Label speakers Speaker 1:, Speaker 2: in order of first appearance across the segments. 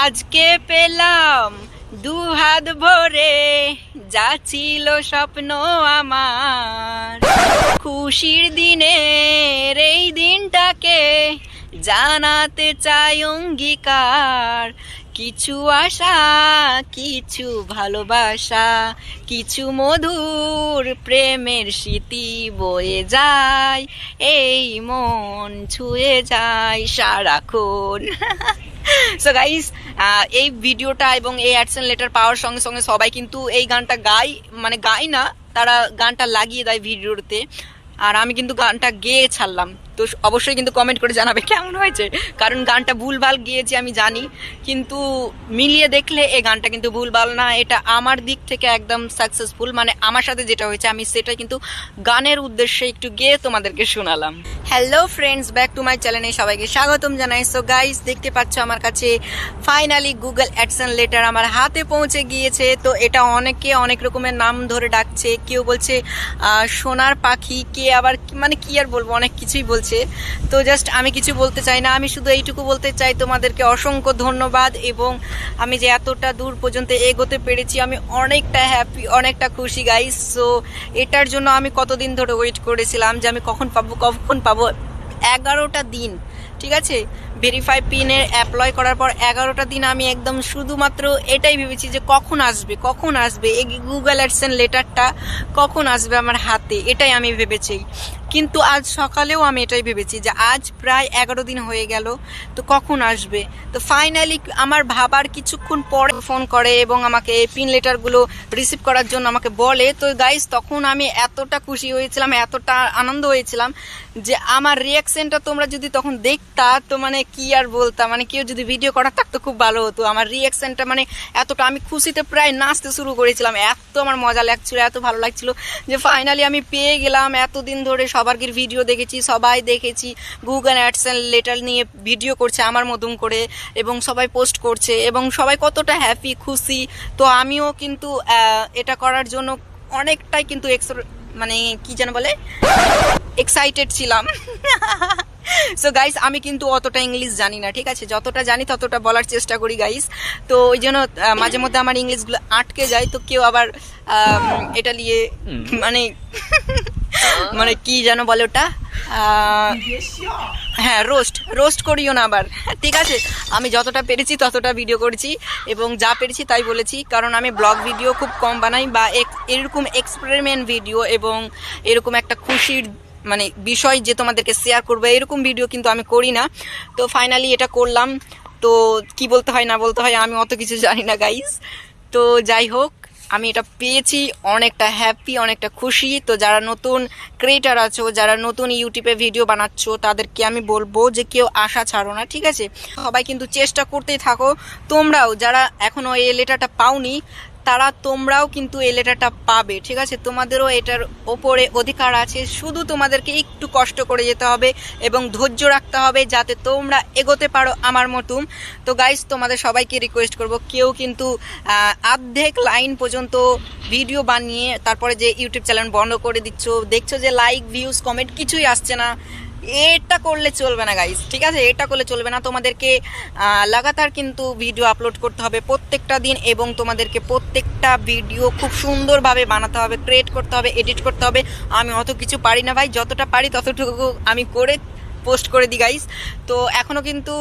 Speaker 1: আজকে পেলাম দু হাত ভরে যা ছিল স্বপ্ন আমার। খুশির দিনের এই দিনটাকে জানাতে চাই অঙ্গীকার। কিছু আশা, কিছু ভালোবাসা, কিছু মধুর প্রেমের স্মৃতি বয়ে যায়, এই মন ছুঁয়ে যায় সারাক্ষণ। সো গাইস, এই ভিডিওটা এবং এই অ্যাডসেন লেটার পাওয়ার সঙ্গে সঙ্গে সবাই কিন্তু এই গানটা গায়, মানে গায় না, তারা গানটা লাগিয়ে দেয় ভিডিওতে। আর আমি কিন্তু গানটা গেয়ে ছাড়লাম, তো অবশ্যই কিন্তু কমেন্ট করে জানাবে কেমন হয়েছে। কারণ গানটা ভুলভাল গিয়েছি আমি জানি, কিন্তু মিলিয়ে দেখলে এই গানটা কিন্তু ভুলভাল না, এটা আমার দিক থেকে একদম সাকসেসফুল। মানে আমার সাথে যেটা হয়েছে আমি সেটা কিন্তু গানের উদ্দেশ্যে একটু গেয়ে তোমাদেরকে শোনালাম। Hello friends, back to my চ্যানেলে সবাইকে স্বাগতম জানাই। সো গাইস, দেখতে পাচ্ছ আমার কাছে ফাইনালি গুগল অ্যাডসেন লেটার আমার হাতে পৌঁছে গিয়েছে। তো এটা অনেকে অনেক রকমের নাম ধরে ডাকছে, কেউ বলছে সোনার পাখি, কে আবার মানে কি আর বলবো, অনেক কিছুই বলছে। তো জাস্ট আমি কিছু বলতে চাই না, আমি শুধু এইটুকু বলতে চাই তোমাদেরকে অসংখ্য ধন্যবাদ। এবং আমি যে এতটা দূর পর্যন্ত এগোতে পেরেছি আমি অনেকটা হ্যাপি, অনেকটা খুশি গাইস। সো এটার জন্য আমি কতদিন ধরে ওয়েট করেছিলাম যে আমি কখন পাবো। 11টা দিন, ঠিক আছে, ভেরিফাই পিনের অ্যাপ্লাই করার পর 11টা দিন আমি একদম শুধুমাত্র এটাই ভেবেছি যে কখন আসবে এই গুগল অ্যাডসেন লেটারটা, কখন আসবে আমার হাতে, এটাই আমি ভেবেছি। কিন্তু আজ সকালেও আমি এটাই ভেবেছি যে আজ প্রায় 11 দিন হয়ে গেল, তো কখন আসবে। তো ফাইনালি আমার ভাবার কিছুক্ষণ পরে ফোন করে এবং আমাকে এই পিন লেটারগুলো রিসিভ করার জন্য আমাকে বলে। তো গাইস, তখন আমি এতটা খুশি হয়েছিলাম, এতটা আনন্দ হয়েছিলাম যে আমার রিয়াকশনটা তোমরা যদি তখন দেখতা তো মানে কি আর বলতাম, মানে কেউ যদি ভিডিও করা থাকতো খুব ভালো হতো। আমার রিয়াকশনটা মানে এতটা, আমি খুশিতে প্রায় নাচতে শুরু করেছিলাম, এত আমার মজা লাগছিল, এত ভালো লাগছিল যে ফাইনালি আমি পেয়ে গেলাম। এতদিন ধরে সবার ভিডিও দেখেছি, সবাই দেখেছি গুগল অ্যাডসেন লেটার নিয়ে ভিডিও করছে আমার মতন করে, এবং সবাই পোস্ট করছে এবং সবাই কতটা হ্যাপি, খুশি। তো আমিও কিন্তু এটা করার জন্য অনেকটাই কিন্তু মানে কি যেন বলে, এক্সাইটেড ছিলাম। সো গাইস, আমি কিন্তু অতটা ইংলিশ জানি না, ঠিক আছে, যতটা জানি ততটা বলার চেষ্টা করি গাইস। তো ওই জন্য মাঝে মধ্যে আমার ইংলিশগুলো আটকে যায়, তো কেউ আবার এটা নিয়ে মানে মানে কি যেন বলে ওটা, হ্যাঁ, রোস্ট করিও না আবার, ঠিক আছে। আমি যতটা পেরেছি ততটা ভিডিও করেছি এবং যা পেরেছি তাই বলেছি, কারণ আমি ব্লগ ভিডিও খুব কম বানাই, বা এরকম এক্সপেরিমেন্ট ভিডিও এবং এরকম একটা খুশির মানে বিষয় যে তোমাদেরকে শেয়ার করবে এরকম ভিডিও কিন্তু আমি করি না। তো ফাইনালি এটা করলাম। তো কি বলতে হয় না বলতে হয় আমি অত কিছু জানি না গাইস। তো যাই হোক, আমি এটা পেয়েছি, অনেকটা হ্যাপি, অনেকটা খুশি। তো যারা নতুন ক্রিয়েটার আছো, যারা নতুন ইউটিউবে ভিডিও বানাচ্ছ, তাদেরকে আমি বলবো যে কেউ আশা ছাড়ো না, ঠিক আছে, সবাই কিন্তু চেষ্টা করতেই থাকো। তোমরাও যারা এখনো এই লেটারটা পাওনি, তোমরাও কিন্তু এই লেটারটা পাবে, ঠিক আছে। তোমাদেরও এটার ওপরে অধিকার আছে, শুধু তোমাদেরকে একটু কষ্ট করে যেতে হবে এবং ধৈর্য রাখতে হবে যাতে তোমরা এগোতে পারো আমার মতন। তো গাইস, তোমাদের সবাইকে রিকোয়েস্ট করব, কেউ কিন্তু অর্ধেক লাইন পর্যন্ত ভিডিও বানিয়ে তারপরে যে ইউটিউব চ্যানেল বন্ধ করে দেখছো যে লাইক, ভিউজ, কমেন্ট কিছুই আসছে না, এটা করলে চলবে না গাইস, ঠিক আছে, এটা করলে চলবে না। তোমাদেরকে লাগাতার কিন্তু ভিডিও আপলোড করতে হবে প্রত্যেকটা দিন, এবং তোমাদেরকে প্রত্যেকটা ভিডিও খুব সুন্দরভাবে বানাতে হবে, ক্রিয়েট করতে হবে, এডিট করতে হবে। আমি অত কিছু পারি না ভাই, যতটা পারি ততটুকু আমি করে পোস্ট করে দিই গাইস। তো এখনো কিন্তু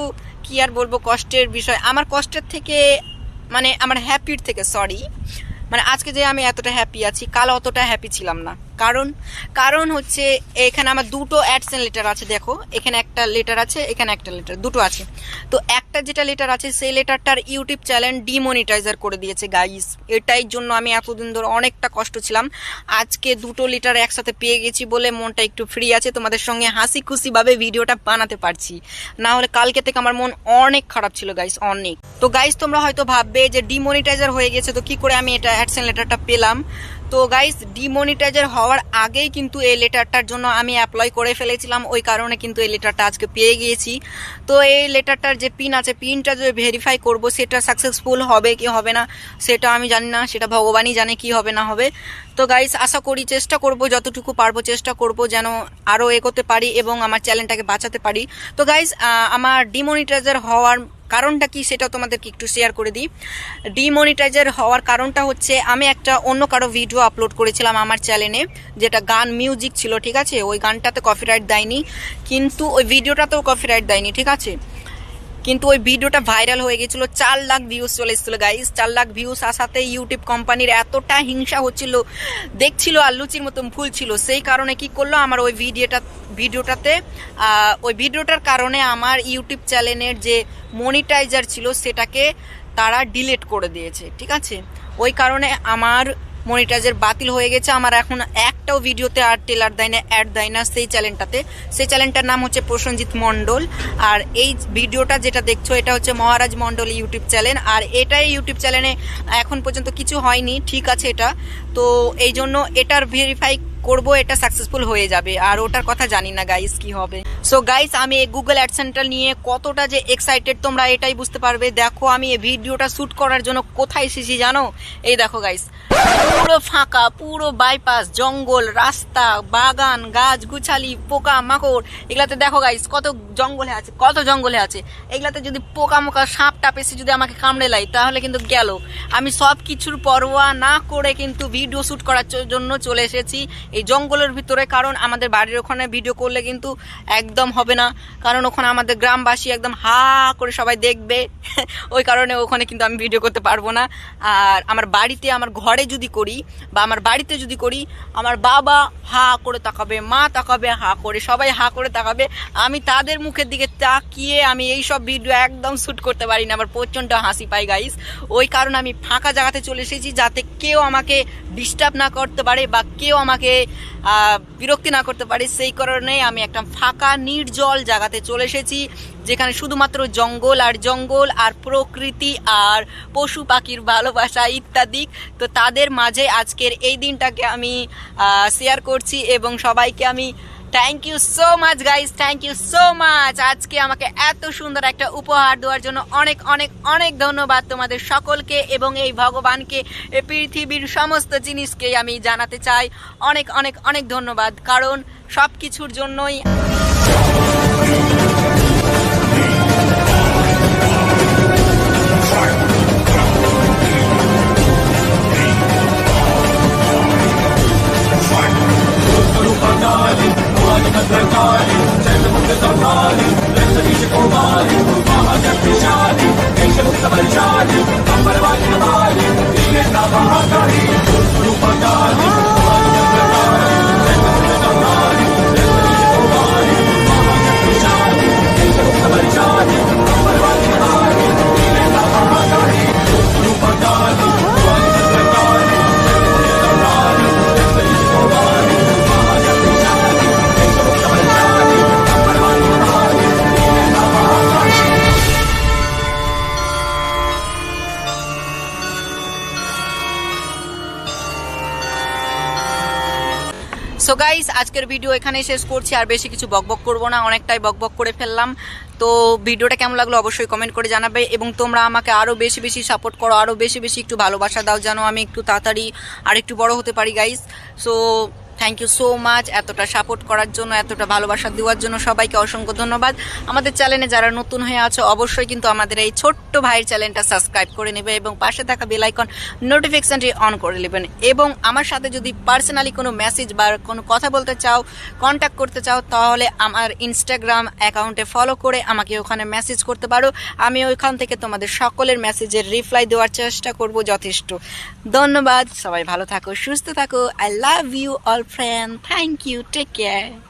Speaker 1: কি আর বলবো, কষ্টের বিষয়, আমার কষ্টের থেকে মানে আমার হ্যাপির থেকে, সরি, মানে আজকে যে আমি এতটা হ্যাপি আছি, কাল অতটা হ্যাপি ছিলাম না। কারণ হচ্ছে এখানে আমার দুটো অ্যাডসেন লেটার আছে, দেখো এখানে একটা লেটার আছে, এখানে একটা লেটার, দুটো আছে। তো একটা যেটা লেটার আছে সেই লেটারটার ইউটিউব চ্যানেল ডিমনিটাইজার করে দিয়েছে গাইস, এটাই জন্য আমি এতদিন ধরে অনেকটা কষ্ট ছিলাম। আজকে দুটো লেটার একসাথে পেয়ে গেছি বলে মনটা একটু ফ্রি আছে, তোমাদের সঙ্গে হাসি খুশি ভাবে ভিডিওটা বানাতে পারছি, না হলে কালকে থেকে আমার মন অনেক খারাপ ছিল গাইস, অনেক। তো গাইস, তোমরা হয়তো ভাববে যে ডিমনিটাইজার হয়ে গেছে, তো কি করে আমি এটা অ্যাডসেন লেটারটা পেলাম। তো গাইস, ডিমনিটাইজার হওয়ার আগেই কিন্তু এই লেটারটার জন্য আমি অ্যাপ্লাই করে ফেলেছিলাম, ওই কারণে কিন্তু এই লেটারটা আজকে পেয়ে গিয়েছি। তো এই লেটারটার যে পিন আছে, পিনটা যে ভেরিফাই করব সেটা সাকসেসফুল হবে কি হবে না সেটা আমি জানি না, সেটা ভগবানই জানে কি হবে না হবে। তো গাইস, আশা করি, চেষ্টা করব, যতটুকু পারবো চেষ্টা করব যেন আরও এগোতে পারি এবং আমার চ্যানেলটাকে বাঁচাতে পারি। তো গাইস, আমার ডিমনিটাইজার হওয়ার কারণটা কি সেটা তোমাদেরকে একটু শেয়ার করে দিই। ডিমনিটাইজার হওয়ার কারণটা হচ্ছে আমি একটা অন্য কারো ভিডিও আপলোড করেছিলাম আমার চ্যানেলে, যেটা গান মিউজিক ছিল, ঠিক আছে। ওই গানটাতে কপিরাইট দেয়নি, কিন্তু ওই ভিডিওটাতেও কপিরাইট দেয়নি, ঠিক আছে। কিন্তু ওই ভিডিওটা ভাইরাল হয়ে গেছিলো, 4 লাখ ভিউজ চলে এসেছিলো গাইস। 4 লাখ ভিউজ আসাতে ইউটিউব কোম্পানির এতটা হিংসা হচ্ছিল, দেখছিল আর লুচির মতন ফুলছিল। সেই কারণে কি করলো, আমার ওই ভিডিওটার কারণে আমার ইউটিউব চ্যানেলের যে মনিটাইজার ছিল সেটাকে তারা ডিলিট করে দিয়েছে, ঠিক আছে। ওই কারণে আমার মনিটাইজার বাতিল হয়ে গেছে। আমার এখন একটাও ভিডিওতে আর টেলার দেয় না, অ্যাড দেয় না সেই চ্যানেলটাতে। সেই চ্যানেলটার নাম হচ্ছে প্রসেনজিৎ মণ্ডল। আর এই ভিডিওটা যেটা দেখছো এটা হচ্ছে মহারাজ মণ্ডল ইউটিউব চ্যানেল। আর এটাই ইউটিউব চ্যানেলে এখন পর্যন্ত কিছু হয়নি, ঠিক আছে এটা। তো এই জন্য এটার ভেরিফাই করবো, এটা সাকসেসফুল হয়ে যাবে। আর ওটার কথা জানি না গাইস কি হবে। সো গাইস, আমি এই গুগল অ্যাডসেন্স নিয়ে কতটা যে এক্সাইটেড তোমরা এটাই বুঝতে পারবে। দেখো আমি এই ভিডিওটা শ্যুট করার জন্য কোথায় এসেছি জানো? এই দেখো গাইস, পুরো ফাঁকা, পুরো বাইপাস, জঙ্গল, রাস্তা, বাগান, গাছ গুছালি, পোকা মাকড়। এগুলাতে দেখো গাইস কত জঙ্গলে আছে। এগুলাতে যদি পোকা মোকা সাপ টাপ এসে যদি আমাকে কামড়ে লাই তাহলে কিন্তু গেল। আমি সব কিছুর পরোয়া না করে কিন্তু ভিডিও শ্যুট করার জন্য চলে এসেছি এই জঙ্গলের ভিতরে। কারণ আমাদের বাড়ির ওখানে ভিডিও করলে কিন্তু একদম হবে না, কারণ ওখানে আমাদের গ্রামবাসী একদম হা করে সবাই দেখবে। ওই কারণে ওখানে কিন্তু আমি ভিডিও করতে পারবো না। আর আমার বাড়িতে, আমার ঘরে যদি করি বা আমার বাড়িতে যদি করি, আমার বাবা হা করে তাকাবে, মা তাকাবে হা করে, সবাই হা করে তাকাবে। আমি তাদের মুখের দিকে তাকিয়ে আমি এই সব ভিডিও একদম শ্যুট করতে পারি না, আমার প্রচণ্ড হাসি পাই গাইস। ওই কারণে আমি ফাঁকা জায়গাতে চলে এসেছি, যাতে কেউ আমাকে ডিস্টার্ব না করতে পারে বা কেউ আমাকে বিরক্তি না করতে পারে। সেই কারণে আমি একটা ফাঁকা নির্জল জায়গাতে চলে এসেছি, যেখানে শুধুমাত্র জঙ্গল আর প্রকৃতি আর পশু পাখির ভালোবাসা ইত্যাদি। তো তাদের মাঝে আজকের এই দিনটাকে আমি শেয়ার করছি এবং সবাইকে আমি thank you so much guys, thank you so much. আজকে আমাকে এত সুন্দর একটা উপহার দেওয়ার জন্য অনেক অনেক অনেক ধন্যবাদ তোমাদের সকলকে, এবং এই ভগবানকে, এই পৃথিবীর সমস্ত জিনিসকেই আমি জানাতে চাই অনেক অনেক অনেক ধন্যবাদ, কারণ সব কিছুর জন্যই সো গাইস, আজকের ভিডিও এখানেই শেষ করছি। আর বেশি কিছু বকবক করবো না, অনেকটাই বকবক করে ফেললাম। তো ভিডিওটা কেমন লাগলো অবশ্যই কমেন্ট করে জানাবে, এবং তোমরা আমাকে আরও বেশি বেশি সাপোর্ট করো, আরও বেশি বেশি একটু ভালোবাসা দাও, যেন আমি একটু তাড়াতাড়ি আর একটু বড় হতে পারি guys. So thank you so much এতটা সাপোর্ট করার জন্য, এতটা ভালোবাসা দেওয়ার জন্য সবাইকে অসংখ্য ধন্যবাদ। আমাদের চ্যানেলে যারা নতুন হয়ে আছো অবশ্যই কিন্তু আমাদের এই ছোট্ট ভাইয়ের চ্যানেলটা সাবস্ক্রাইব করে নেবে এবং পাশে থাকা বেল আইকন নোটিফিকেশনটি অন করে নেবেন। এবং আমার সাথে যদি পার্সোনালি কোনো মেসেজ বা কোনো কথা বলতে চাও, কন্ট্যাক্ট করতে চাও, তাহলে আমার ইনস্টাগ্রাম অ্যাকাউন্টে ফলো করে আমাকে ওখানে মেসেজ করতে পারো। আমি ওইখান থেকে তোমাদের সকলের মেসেজের রিপ্লাই দেওয়ার চেষ্টা করব যথেষ্ট। ধন্যবাদ, সবাই ভালো থাকো, সুস্থ থাকো। I love you all friend. Thank you. Take care.